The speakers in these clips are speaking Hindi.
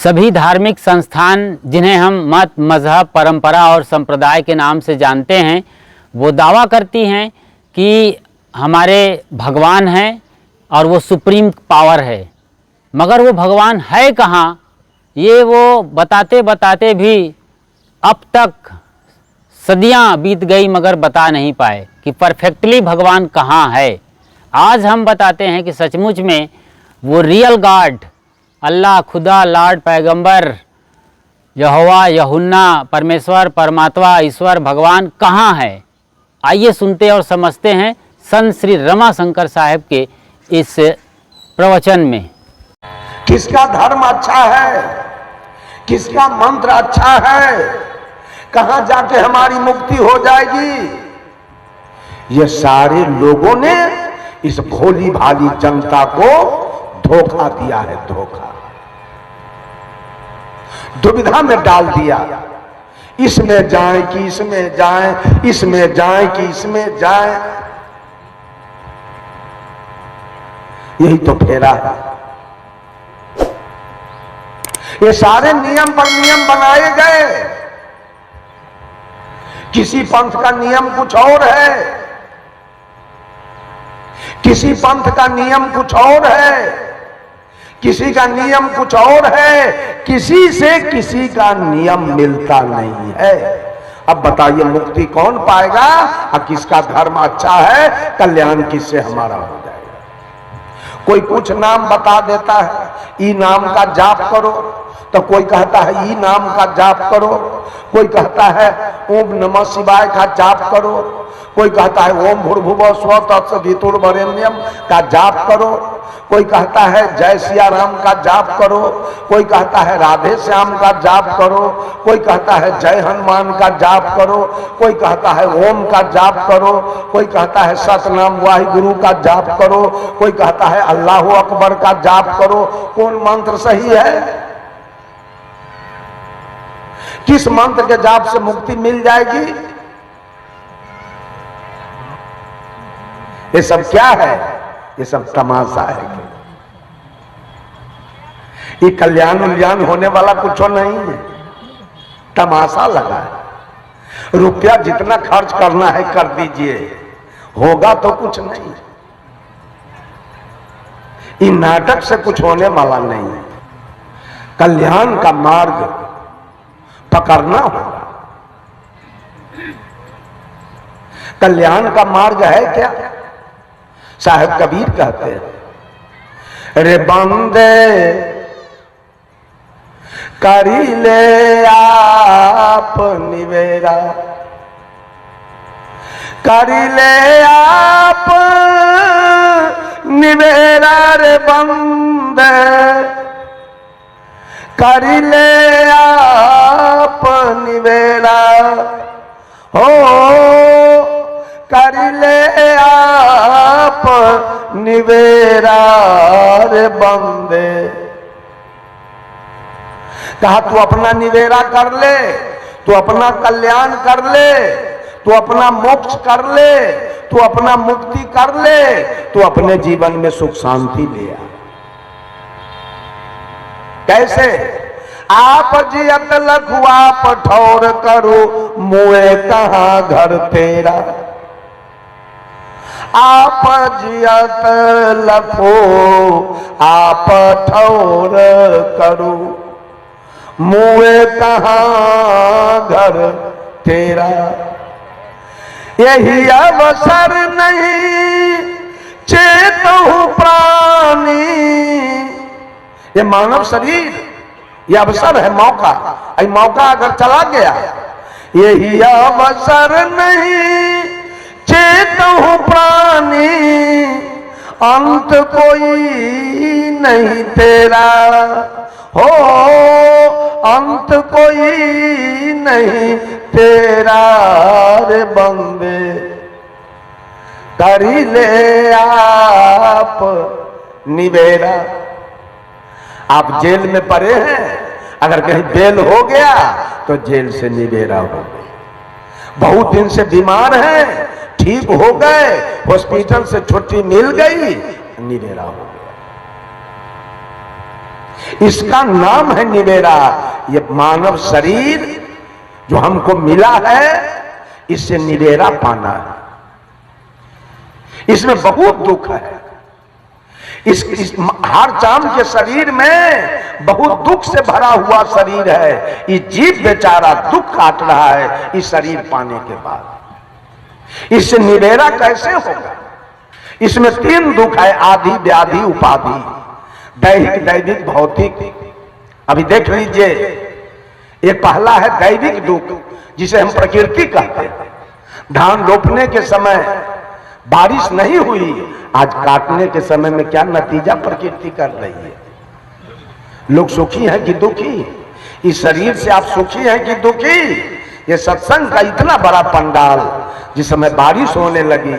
सभी धार्मिक संस्थान जिन्हें हम मत, मज़हब, परंपरा और संप्रदाय के नाम से जानते हैं, वो दावा करती हैं कि हमारे भगवान हैं और वो सुप्रीम पावर है। मगर वो भगवान है कहाँ, ये वो बताते बताते भी अब तक सदियां बीत गई मगर बता नहीं पाए कि परफेक्टली भगवान कहाँ है। आज हम बताते हैं कि सचमुच में वो रियल गॉड, अल्लाह, खुदा, लॉर्ड, पैगंबर, यहोवा, यहुन्ना, परमेश्वर, परमात्मा, ईश्वर, भगवान कहाँ है। आइए सुनते और समझते हैं संत श्री रमाशंकर साहब के इस प्रवचन में। किसका धर्म अच्छा है, किसका मंत्र अच्छा है, कहां जाके हमारी मुक्ति हो जाएगी, ये सारे लोगों ने इस भोली भाली जनता को धोखा दिया है। धोखा, दुविधा में डाल दिया। इसमें जाए कि इसमें जाए, इसमें जाए कि इसमें जाए, यही तो फेरा है। ये सारे नियम पर नियम बनाए गए। किसी पंथ का नियम कुछ और है, किसी पंथ का नियम कुछ और है, किसी का नियम कुछ और है, किसी से किसी का नियम मिलता नहीं है। अब बताइए मुक्ति कौन पाएगा और किसका धर्म अच्छा है, कल्याण किससे हमारा हो जाएगा। कोई कुछ नाम बता देता है, ई नाम का जाप करो, तो कोई कहता है ई नाम का जाप करो, कोई कहता है ओम नमः शिवाय का जाप करो, कोई कहता है ओम भूर्भुवः स्वः तत्सवितुर्वरेण्यम का जाप करो, कोई कहता है जय सिया राम का जाप करो, कोई कहता है राधे श्याम का जाप करो, कोई कहता है जय हनुमान का जाप करो, कोई कहता है ओम का जाप करो, कोई कहता है सतनाम वाहिगुरु का जाप करो, कोई कहता है अल्लाह अकबर का जाप करो। कौन मंत्र सही है? किस मंत्र के जाप से मुक्ति मिल जाएगी? ये सब क्या है? ये सब तमाशा है। ये कल्याण उल्याण होने वाला कुछ नहीं है, तमाशा लगा है। रुपया जितना खर्च करना है कर दीजिए, होगा तो कुछ नहीं। इन नाटक से कुछ होने वाला नहीं है। कल्याण का मार्ग पकड़ना होगा। कल्याण का मार्ग है क्या? साहब कबीर कहते हैं, रे बंदे करी ले आप निवेरा, करी ले आप निवेरा, रे बंदे करी ले आप निवेरा, हो करी ले आप निवेरा, रे बंदे। कहा तू अपना निवेरा कर ले, तू अपना कल्याण कर ले, तू अपना मोक्ष कर ले, तू अपना मुक्ति कर ले, तू अपने जीवन में सुख शांति ले आ। कैसे? आप जियत लखुआ पठौर करो, मुए कहां घर तेरा। आप जियत लखो आप ठौर करो, मुए कहां घर तेरा। यही अवसर नहीं चेतहु प्राणी। ये मानव शरीर, ये अवसर है, मौका। ये मौका अगर चला गया, यही अवसर नहीं चेतहु प्राणी, अंत कोई नहीं तेरा, हो अंत कोई नहीं तेरा, रे बंदे करी ले आप निवेरा। आप जेल में पड़े हैं, अगर कहीं बेल हो गया तो जेल से निवेरा हो गए। बहुत दिन से बीमार हैं, ठीक हो गए, हॉस्पिटल से छुट्टी मिल गई, निवेरा हो गया। इसका नाम है निवेरा। ये मानव शरीर जो हमको मिला है, इससे निवेरा पाना है। इसमें बहुत दुख है। इस हार चाम के शरीर में बहुत दुख से भरा हुआ शरीर है। ये जीव बेचारा दुख काट रहा है इस शरीर पाने के बाद। इससे निवेरा कैसे होगा? इसमें 3 दुख है, आदि, व्याधि, उपाधि, दैहिक, दैविक, भौतिक। अभी देख लीजिए, एक पहला है दैविक दुख, जिसे हम प्रकृति कहते हैं। धान रोपने के समय बारिश नहीं हुई, आज काटने के समय में क्या नतीजा प्रकृति कर रही है। लोग सुखी हैं कि दुखी? इस शरीर से आप सुखी हैं कि दुखी? ये सत्संग का इतना बड़ा पंडाल, जिस समय बारिश होने लगी,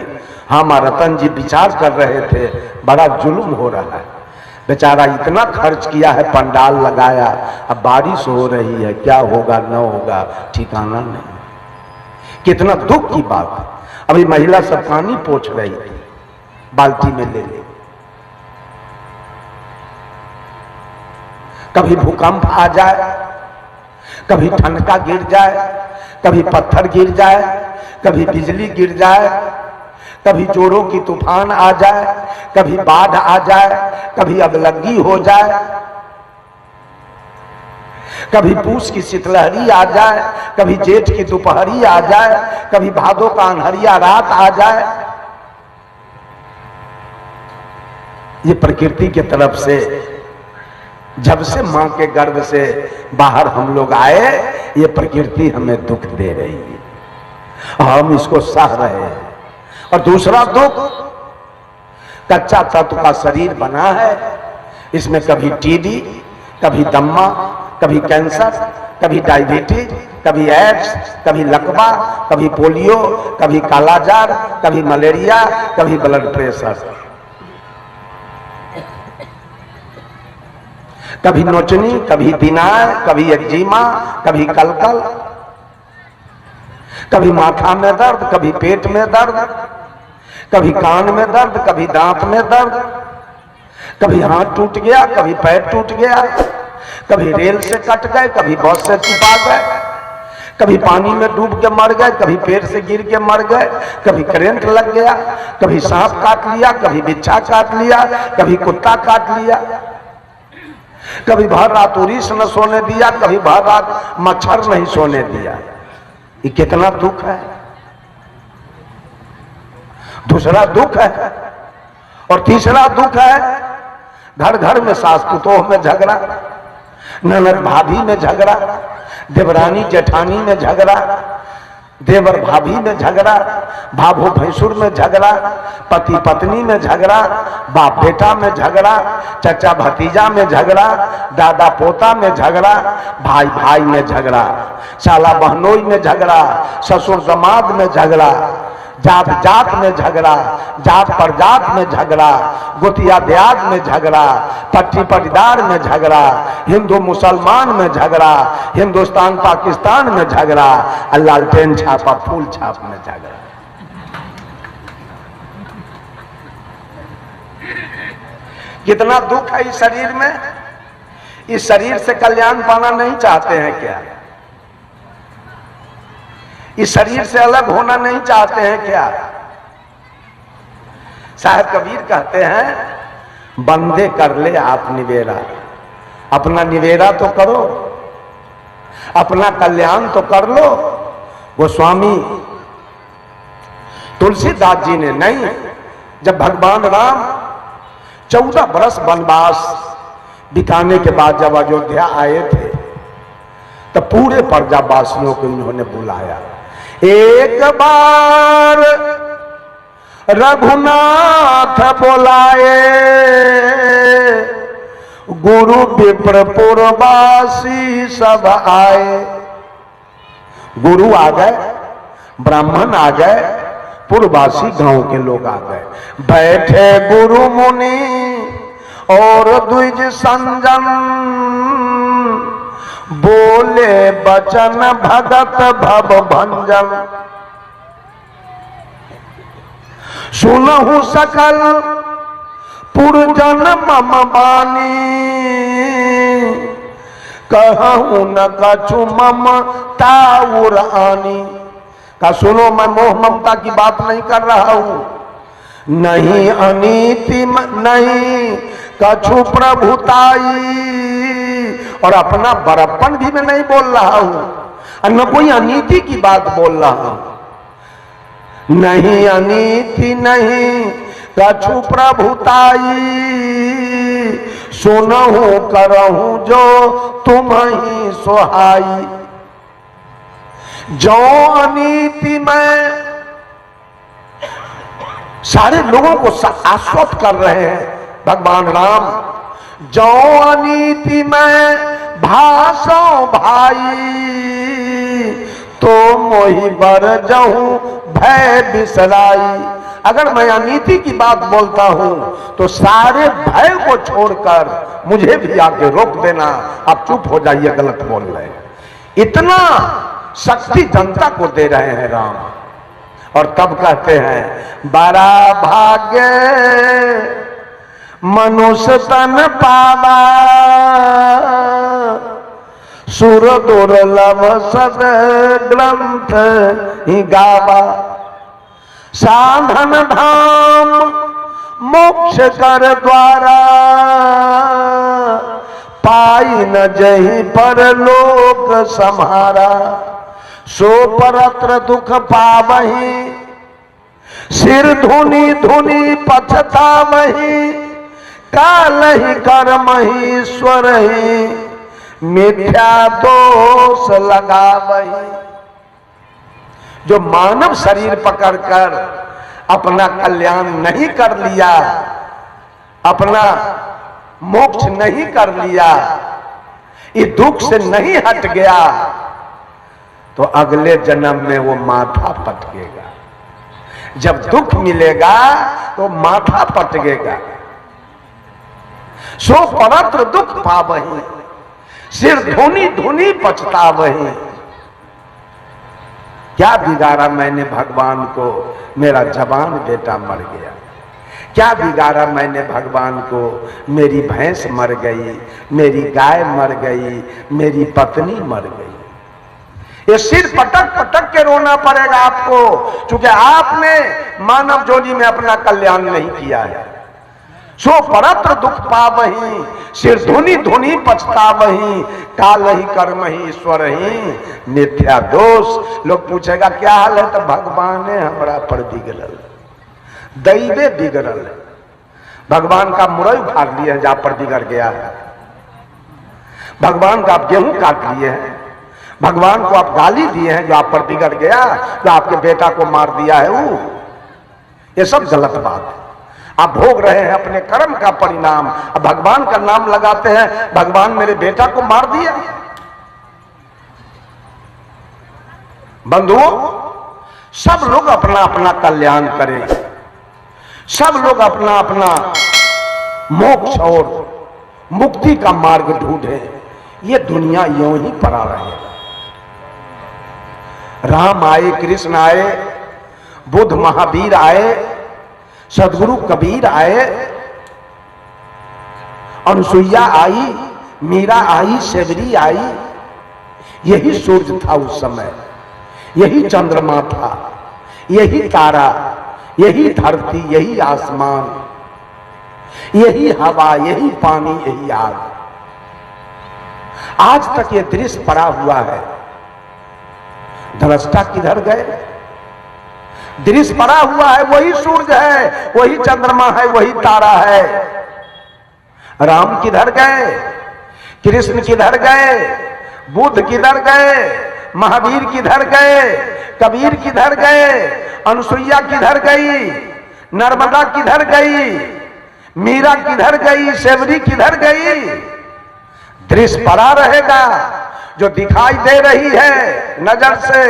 हम रतन जी विचार कर रहे थे, बड़ा जुल्म हो रहा है। बेचारा इतना खर्च किया है, पंडाल लगाया, अब बारिश हो रही है, क्या होगा न होगा ठिकाना नहीं। कितना दुख की बात है। अभी महिला सब पानी पोंछ रही थी, बाल्टी में ले ले। कभी भूकंप आ जाए, कभी ठनका गिर जाए, कभी पत्थर गिर जाए, कभी बिजली गिर जाए, कभी जोरों की तूफान आ जाए, कभी बाढ़ आ जाए, कभी अगलगी हो जाए, कभी पूस की शीतलहरी आ जाए, कभी जेठ की दोपहरी आ जाए, कभी भादों का अंधरिया रात आ जाए। ये प्रकृति के तरफ से, जब से मां के गर्भ से बाहर हम लोग आए, ये प्रकृति हमें दुख दे रही है और हम इसको सह रहे हैं। और दूसरा दुख, कच्चा तत्व का शरीर बना है, इसमें कभी टीबी, कभी दम्मा, कभी कैंसर, कभी डायबिटीज, कभी एड्स, कभी लकवा, कभी पोलियो, कभी कालाजार, कभी मलेरिया, कभी ब्लड प्रेशर, कभी नोचनी, कभी दिनाय, कभी एक्जिमा, कभी कलकल, कभी माथा में दर्द, कभी पेट में दर्द, कभी कान में दर्द, कभी दांत में दर्द, कभी हाथ टूट गया, कभी पैर टूट गया, कभी रेल से कट गए, कभी बस से चिपा गए, कभी पानी में डूब के मर गए, कभी पेड़ से गिर के मर गए, कभी करंट लग गया, कभी सांप काट लिया, कभी बिच्छा काट लिया, कभी कुत्ता काट लिया, कभी भर रात उरीस न सोने दिया, कभी भर रात मच्छर नहीं सोने दिया। ये कितना दुख है। दूसरा दुख है। और तीसरा दुख है, घर घर में सास पुतोह में झगड़ा, ननद भाभी में झगड़ा, देवरानी जेठानी में झगड़ा, देवर भाभी में झगड़ा, भाभो भैंसुर में झगड़ा, पति पत्नी में झगड़ा, बाप बेटा में झगड़ा, चचा भतीजा में झगड़ा, दादा पोता में झगड़ा, भाई भाई में झगड़ा, साला बहनोई में झगड़ा, ससुर दामाद में झगड़ा, जात जात में झगड़ा, जात पर जात में झगड़ा, गोतिया देहात में झगड़ा, पट्टी पटीदार में झगड़ा, हिंदू मुसलमान में झगड़ा, हिंदुस्तान पाकिस्तान में झगड़ा, लालटेन छापा फूल छाप में झगड़ा। कितना दुख है इस शरीर में। इस शरीर से कल्याण पाना नहीं चाहते हैं क्या? इस शरीर से अलग होना नहीं चाहते हैं क्या? साहब कबीर कहते हैं, बंदे कर ले आप निवेरा। अपना निवेरा तो करो, अपना कल्याण तो कर लो। गोस्वामी तुलसीदास जी ने नहीं, जब भगवान राम 14 बरस वनवास बिताने के बाद जब अयोध्या आए थे, तो पूरे प्रजावासियों को इन्होंने बुलाया। एक बार रघुनाथ बुलाए, गुरु विप्र पुरवासी सब आए। गुरु आ गए, ब्राह्मण आ गए, पुरवासी गांव के लोग आ गए। बैठे गुरु मुनि और द्विज संजन, बोले बचन भगत भव भंजन। सुनहु सकल पुरजन मम बानी, कहूं न कछु ममता उरानी। का सुनो, मैं मोह ममता की बात नहीं कर रहा हूं, नहीं अनीति नहीं कछु प्रभुताई, और अपना बड़प्पन भी मैं नहीं बोल रहा हूं, और न कोई अनीति की बात बोल रहा हूं। नहीं अनीति नहीं कछु प्रभुताई, सुनहु करहु जो तुम ही सुहाई। जो अनीति में सारे लोगों को आश्वस्त कर रहे हैं भगवान राम, जो अनीति में भाषो भाई, तो मोहि बर जाऊं भय बिसराई। अगर मैं अनीति की बात बोलता हूं तो सारे भय को छोड़कर मुझे भी आके रोक देना, आप चुप हो जाइए, गलत बोल रहे हैं। इतना शक्ति जनता को दे रहे हैं राम। और तब कहते हैं बड़ा भाग्य मनुष्य तन पावा, सुर दुर्लभ सद ग्रंथ ही गावा। साधन धाम मोक्ष कर द्वारा, पाई न जही पर लोक सम्हारा। सो परत्र दुख पावही, सिर धुनी धुनी पछतावही। काल ही कर्म ही ईश्वर ही, मिथ्या दोष लगावही। जो मानव शरीर पकड़कर अपना कल्याण नहीं कर लिया, अपना मोक्ष नहीं कर लिया, ये दुख से नहीं हट गया, तो अगले जन्म में वो माथा पटकेगा। जब दुख मिलेगा तो माथा पटकेगा। सो परत्र दुख पावही, सिर धुनी धुनी पछतावही। क्या बिगाड़ा मैंने भगवान को, मेरा जवान बेटा मर गया। क्या बिगाड़ा मैंने भगवान को, मेरी भैंस मर गई, मेरी गाय मर गई, मेरी पत्नी मर गई। ये सिर पटक पटक के रोना पड़ेगा आपको, क्योंकि आपने मानव जोनी में अपना कल्याण नहीं किया है। सो परत्र दुख पावही, सिर धुनी धुनी पछतावही। काल ही कर्म ही ईश्वर ही, मिथ्या दोष। लोग पूछेगा क्या हाल है, तो भगवान ने हमरा पर बिगड़ल, दैवे बिगड़ल। भगवान का मुरई उखाड़ लिए जहां पर बिगड़ गया है। भगवान का आप गेहूं काट लिए हैं, भगवान को आप गाली दिए हैं जो आप पर बिगड़ गया, जो आपके बेटा को मार दिया है वो। ये सब गलत बात है। आप भोग रहे हैं अपने कर्म का परिणाम, अब भगवान का नाम लगाते हैं, भगवान मेरे बेटा को मार दिया। बंधुओं, सब लोग अपना अपना कल्याण करें, सब लोग अपना अपना मोक्ष और मुक्ति का मार्ग ढूंढें। ये दुनिया यूं ही पड़ा रहेगा। राम आए, कृष्ण आए, बुद्ध महावीर आए, सदगुरु कबीर आए, अनुसुईया आई, मीरा आई, सेवरी आई। यही सूरज था उस समय, यही चंद्रमा था, यही तारा, यही धरती, यही आसमान, यही हवा, यही पानी, यही आग। आज तक ये दृश्य पड़ा हुआ है। दृष्टा किधर गए? दृश्य पड़ा हुआ है, वही सूरज है, वही चंद्रमा है, वही तारा है। राम किधर गए? कृष्ण किधर गए? बुद्ध किधर गए? महावीर किधर गए? कबीर किधर गए? अनुसुईया किधर गई? नर्मदा किधर गई? मीरा किधर गई? सेवरी किधर गई? दृश्य पड़ा रहेगा। जो दिखाई दे रही है नजर से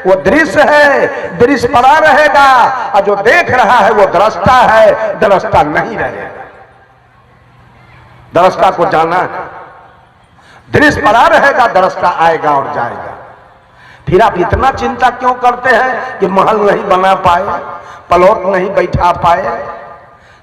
वो दृश्य है, दृश्य पड़ा रहेगा, और जो देख रहा है वो दृष्टा है, दृष्टा नहीं रहेगा। दृष्टा को जाना है, दृश्य पड़ा रहेगा, दृष्टा आएगा और जाएगा। फिर आप इतना चिंता क्यों करते हैं कि महल नहीं बना पाए, प्लॉट नहीं बैठा पाए?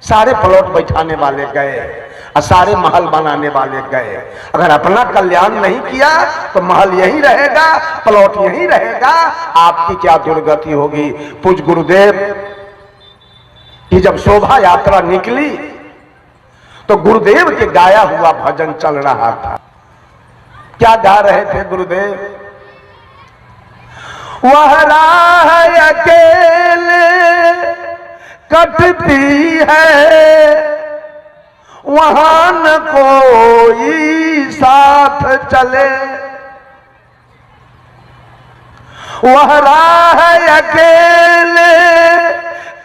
सारे प्लॉट बैठाने वाले गए, और सारे महल बनाने वाले गए। अगर अपना कल्याण नहीं किया तो महल यहीं रहेगा, प्लॉट यहीं रहेगा, आपकी क्या दुर्गति होगी। पूज गुरुदेव की जब शोभा यात्रा निकली तो गुरुदेव के गाया हुआ भजन चल रहा था। क्या गा रहे थे गुरुदेव? वह राह अकेले कटती है, वहां न कोई साथ चले। वह राह अकेले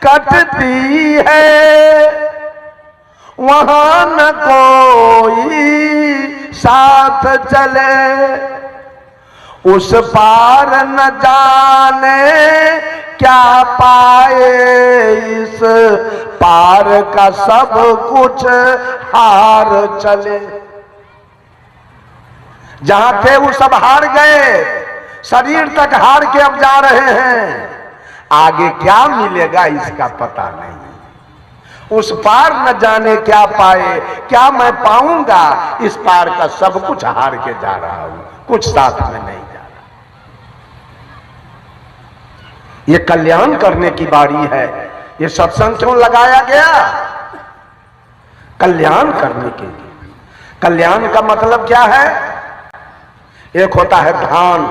कटती है, वहां न कोई साथ चले। उस पार न जाने क्या पाए, इस पार का सब कुछ हार चले। जहां थे वो सब हार गए, शरीर तक हार के अब जा रहे हैं। आगे क्या मिलेगा इसका पता नहीं। उस पार न जाने क्या पाए, क्या मैं पाऊंगा, इस पार का सब कुछ हार के जा रहा हूं, कुछ साथ में नहीं जा रहा। ये कल्याण करने की बारी है। ये सत्संग क्यों लगाया गया? कल्याण करने के लिए। कल्याण का मतलब क्या है? एक होता है धान।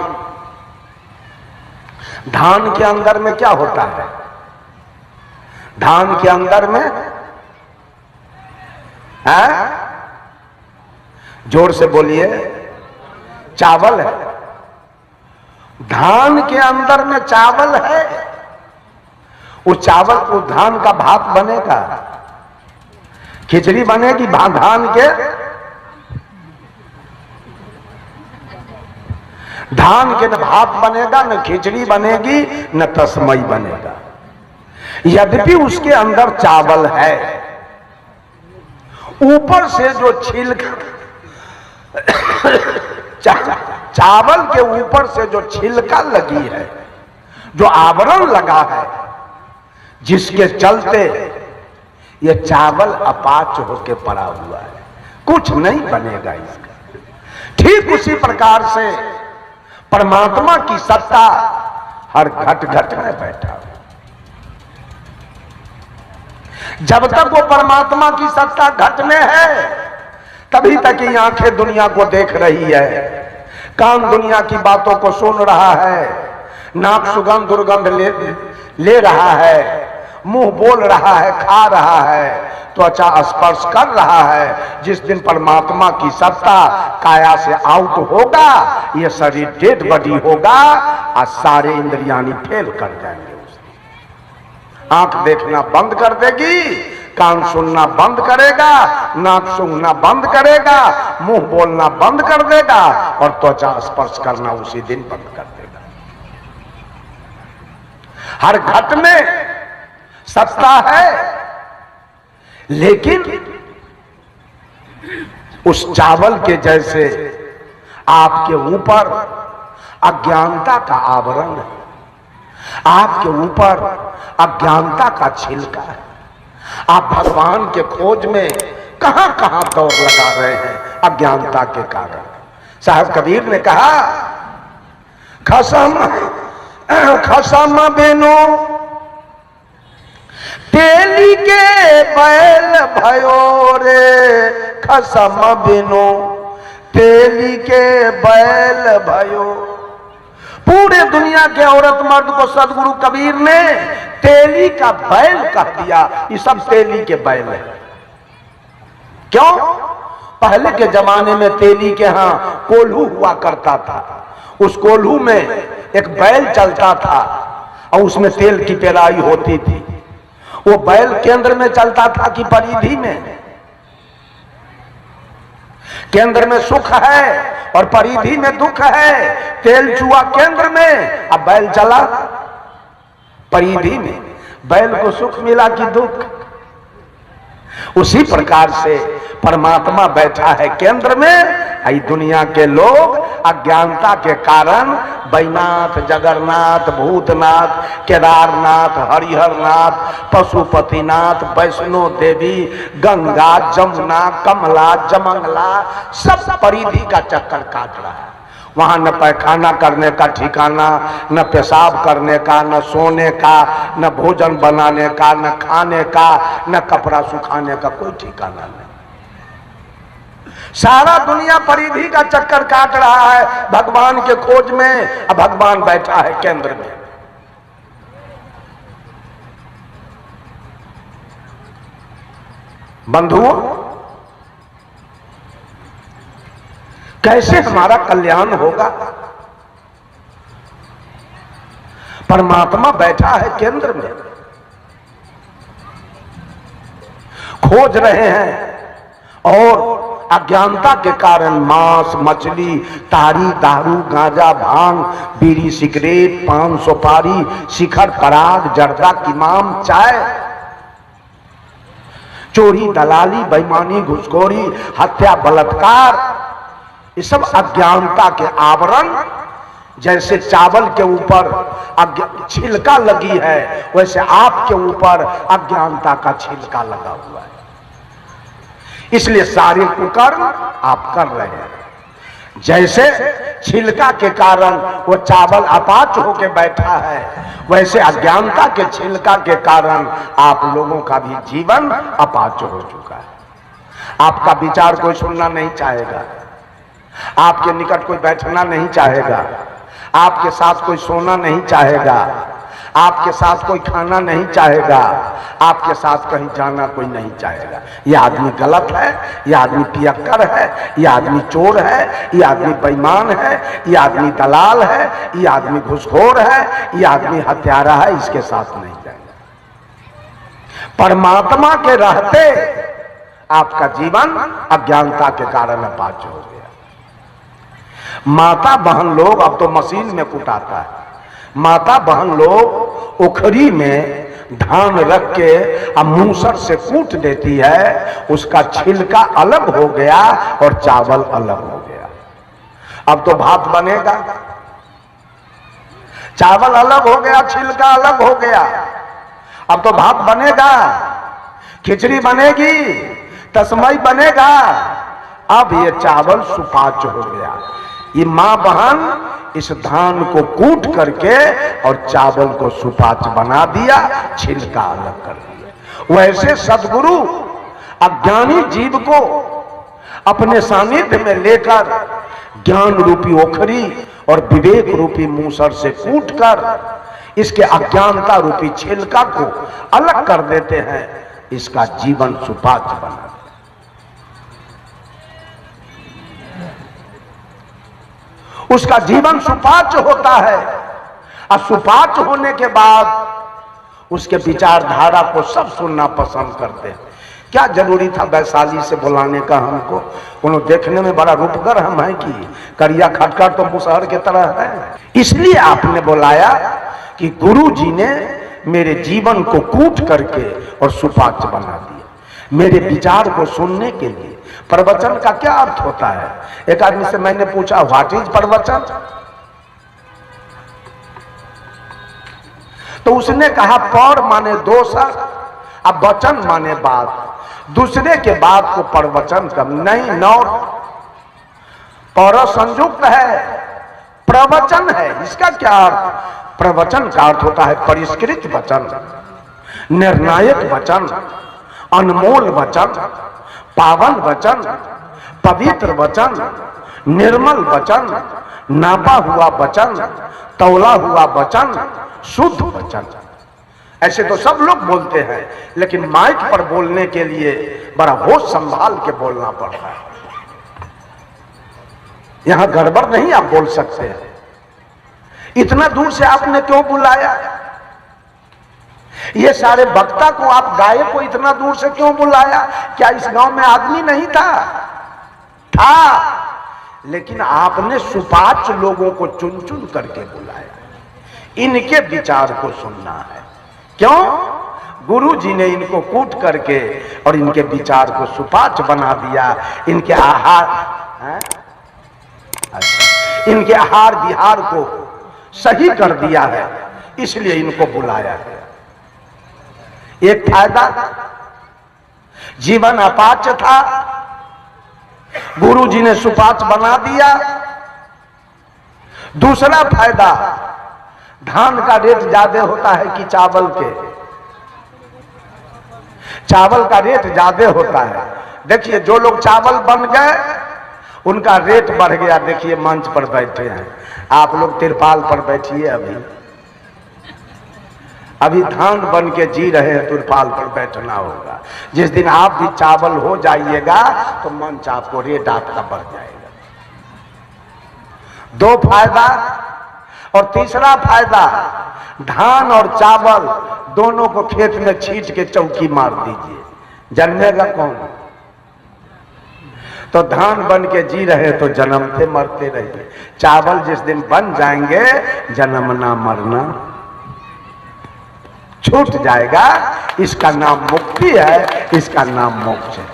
धान के अंदर में क्या होता है? धान के अंदर में है, जोर से बोलिए, चावल है। धान के अंदर में चावल है। वो चावल, वो धान का भात बनेगा, खिचड़ी बनेगी धान के। धान के न भात बनेगा, न खिचड़ी बनेगी, न तस्मई बनेगा। यद्यपि उसके अंदर चावल है, ऊपर से जो छिलका चावल के ऊपर से जो छिलका लगी है, जो आवरण लगा है, जिसके चलते ये चावल अपाच होके पड़ा हुआ है, कुछ नहीं बनेगा इसका। ठीक उसी प्रकार से परमात्मा की सत्ता हर घट घट में बैठा है। जब तक वो परमात्मा की सत्ता घट में है, तभी तक ये आंखें दुनिया को देख रही है, कान दुनिया की बातों को सुन रहा है, नाक सुगंध दुर्गंध ले रहा है, मुंह बोल रहा है, खा रहा है, त्वचा स्पर्श कर रहा है। जिस दिन परमात्मा की सत्ता काया से आउट होगा, ये शरीर डेड बॉडी होगा और सारे इंद्रियानी फेल कर जाएंगे। आंख देखना बंद कर देगी, कान सुनना बंद करेगा, नाक सूंघना बंद करेगा, मुंह बोलना बंद कर देगा और त्वचा स्पर्श करना उसी दिन बंद कर देगा। हर घट में सत्ता है, लेकिन उस चावल के जैसे आपके ऊपर अज्ञानता का आवरण है, आपके ऊपर अज्ञानता का छिलका है। आप भगवान के खोज में कहां कहां दौड़ लगा रहे हैं अज्ञानता के कारण। साहब कबीर ने कहा, खसम खसम बिनु तेली के बैल भयो रे, खसम बिनु तेली के बैल भयो। पूरे दुनिया के औरत मर्द को सदगुरु कबीर ने तेली का बैल कह दिया। ये सब तेली के बैल है। क्यों? पहले के जमाने में तेली के यहां कोल्हू हुआ करता था। उस कोल्हू में एक बैल चलता था और उसमें तेल की पेराई होती थी। वो बैल केंद्र में चलता था कि परिधि में? केंद्र में सुख है और परिधि में दुख है। तेल चुआ केंद्र में, अब बैल चला परिधि में। बैल को सुख मिला कि दुख? उसी प्रकार से परमात्मा बैठा है केंद्र में। आई दुनिया के लोग अज्ञानता के कारण बैनाथ, जगन्नाथ, भूतनाथ, केदारनाथ, हरिहरनाथ, पशुपतिनाथ, वैष्णो देवी, गंगा, जमुना, कमला, जमंगला सब परिधि का चक्कर काट रहा है। वहां न पैखाना करने का ठिकाना, न पेशाब करने का, न सोने का, न भोजन बनाने का, न खाने का, न कपड़ा सुखाने का कोई ठिकाना नहीं। सारा दुनिया परिधि का चक्कर काट रहा है भगवान के खोज में। अब भगवान बैठा है केंद्र में। बंधुओं, कैसे हमारा कल्याण होगा? परमात्मा बैठा है केंद्र में, खोज रहे हैं और अज्ञानता के कारण मांस, मछली, ताड़ी, दारू, गांजा, भांग, बीड़ी, सिगरेट, पान, सुपारी, शिखर, पराग, जर्दा, किमाम, चाय, चोरी, दलाली, बेईमानी, घुसखोरी, हत्या, बलात्कार, ये सब अज्ञानता के आवरण। जैसे चावल के ऊपर छिलका लगी है, वैसे आपके ऊपर अज्ञानता का छिलका लगा हुआ है। इसलिए सारे कुकर्म आप कर रहे हैं। जैसे छिलका के कारण वो चावल अपाच होके बैठा है, वैसे अज्ञानता के छिलका के कारण आप लोगों का भी जीवन अपाच हो चुका है। आपका विचार कोई सुनना नहीं चाहेगा, आपके निकट कोई बैठना नहीं चाहेगा, आपके साथ कोई सोना नहीं चाहेगा, आपके साथ कोई खाना नहीं चाहेगा, आपके साथ कहीं जाना कोई नहीं चाहेगा। यह आदमी गलत है, यह आदमी पियक्कर है, यह आदमी चोर है, यह आदमी बेईमान है, यह आदमी दलाल है, यह आदमी घूसखोर है, यह आदमी हत्यारा है, इसके साथ नहीं जाएगा। परमात्मा के रहते आपका जीवन अज्ञानता के कारण अपाच हो गया। माता बहन लोग, अब तो मशीन में कुटाता है, माता बहन लोग उखरी में धान रख के अब मूसर से कूट देती है, उसका छिलका अलग हो गया और चावल अलग हो गया। अब तो भात बनेगा, चावल अलग हो गया, छिलका अलग हो गया, अब तो भात बनेगा, खिचड़ी बनेगी, तस्मई बनेगा। अब ये चावल सुपाच्य हो गया। ये मां बहन इस धान को कूट करके और चावल को सुपाच्य बना दिया, छिलका अलग कर दिया। वैसे सद्गुरु अज्ञानी जीव को अपने सानिध्य में लेकर ज्ञान रूपी ओखरी और विवेक रूपी मूसर से कूटकर इसके अज्ञानता रूपी छिलका को अलग कर देते हैं, इसका जीवन सुपाच्य बना देते। उसका जीवन सुपाच्य होता है और सुपाच्य होने के बाद उसके विचारधारा को सब सुनना पसंद करते हैं। क्या जरूरी था वैशाली से बुलाने का हमको? उन्होंने देखने में बड़ा रूपगर हम है कि करिया खटखट तो मुसहर के तरह है। इसलिए आपने बुलाया कि गुरु जी ने मेरे जीवन को कूट करके और सुपाच्य बना दिया, मेरे विचार को सुनने के लिए। प्रवचन का क्या अर्थ होता है? एक आदमी से मैंने पूछा, व्हाट इज प्रवचन? तो उसने कहा पर माने दोषर, अब वचन माने बात, दूसरे के बात को प्रवचन कर नहीं, नौ पर संयुक्त है, प्रवचन है। इसका क्या अर्थ? प्रवचन का अर्थ होता है परिष्कृत वचन, निर्णायक वचन, अनमोल वचन, पावन वचन, पवित्र वचन, निर्मल वचन, नापा हुआ वचन, तौला हुआ वचन, शुद्ध वचन। ऐसे तो सब लोग बोलते हैं, लेकिन माइक पर बोलने के लिए बड़ा होश संभाल के बोलना पड़ता है। यहां गड़बड़ नहीं आप बोल सकते हैं। इतना दूर से आपने क्यों बुलाया? ये सारे वक्ता को आप गायक को इतना दूर से क्यों बुलाया? क्या इस गांव में आदमी नहीं था? था, लेकिन आपने सुपाच्य लोगों को चुन चुन करके बुलाया। इनके विचार को सुनना है। क्यों? गुरु जी ने इनको कूट करके और इनके विचार को सुपाच्य बना दिया, इनके आहार अच्छा, इनके आहार विहार को सही कर दिया है, इसलिए इनको बुलाया है। एक फायदा, जीवन अपाच्य था, गुरु जी ने सुपाच्य बना दिया। दूसरा फायदा, धान का रेट ज्यादा होता है कि चावल के? चावल का रेट ज्यादा होता है। देखिए जो लोग चावल बन गए उनका रेट बढ़ गया। देखिए मंच पर बैठे हैं आप लोग, तिरपाल पर बैठिए। अभी धान बन के जी रहे हैं, तिरपाल पर बैठना होगा। जिस दिन आप भी चावल हो जाइएगा तो मंच आपको, रेट आपका बढ़ जाएगा। दो फायदा। और तीसरा फायदा, धान और चावल दोनों को खेत में छींट के चौकी मार दीजिए, जन्मेगा कौन? तो धान बन के जी रहे तो जन्मते मरते रहिए। चावल जिस दिन बन जाएंगे, जन्मना मरना छूट जाएगा। इसका नाम मुक्ति है, इसका नाम मोक्ष है।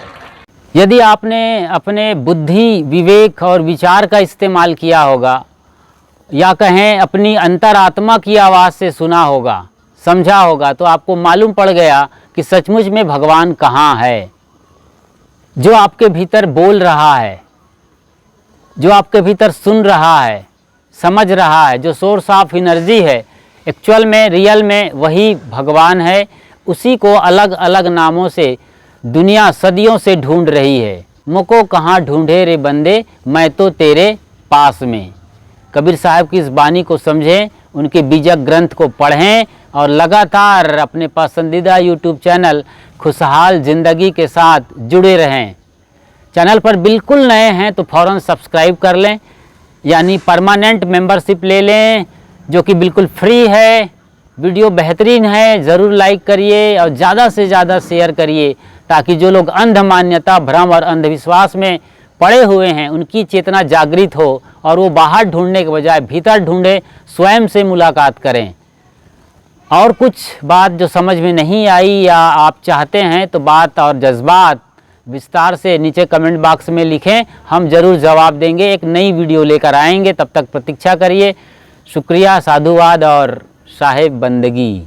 यदि आपने अपने बुद्धि, विवेक और विचार का इस्तेमाल किया होगा, या कहें अपनी अंतरात्मा की आवाज़ से सुना होगा, समझा होगा, तो आपको मालूम पड़ गया कि सचमुच में भगवान कहाँ है। जो आपके भीतर बोल रहा है, जो आपके भीतर सुन रहा है, समझ रहा है, जो सोर्स ऑफ एनर्जी है, एक्चुअल में, रियल में वही भगवान है। उसी को अलग अलग नामों से दुनिया सदियों से ढूंढ रही है। मुझको कहाँ ढूंढे रे बंदे, मैं तो तेरे पास में। कबीर साहब की इस वाणी को समझें, उनके बीजक ग्रंथ को पढ़ें और लगातार अपने पसंदीदा यूट्यूब चैनल खुशहाल ज़िंदगी के साथ जुड़े रहें। चैनल पर बिल्कुल नए हैं तो फ़ौरन सब्सक्राइब कर लें, यानी परमानेंट मेंबरशिप ले लें, जो कि बिल्कुल फ्री है। वीडियो बेहतरीन है, ज़रूर लाइक करिए और ज़्यादा से ज़्यादा शेयर करिए, ताकि जो लोग अंध मान्यता, भ्रम और अंधविश्वास में पड़े हुए हैं उनकी चेतना जागृत हो और वो बाहर ढूंढने के बजाय भीतर ढूंढे, स्वयं से मुलाकात करें। और कुछ बात जो समझ में नहीं आई या आप चाहते हैं तो बात और जज्बात विस्तार से नीचे कमेंट बॉक्स में लिखें, हम ज़रूर जवाब देंगे। एक नई वीडियो लेकर आएंगे, तब तक प्रतीक्षा करिए। शुक्रिया, साधुवाद और साहेब बंदगी।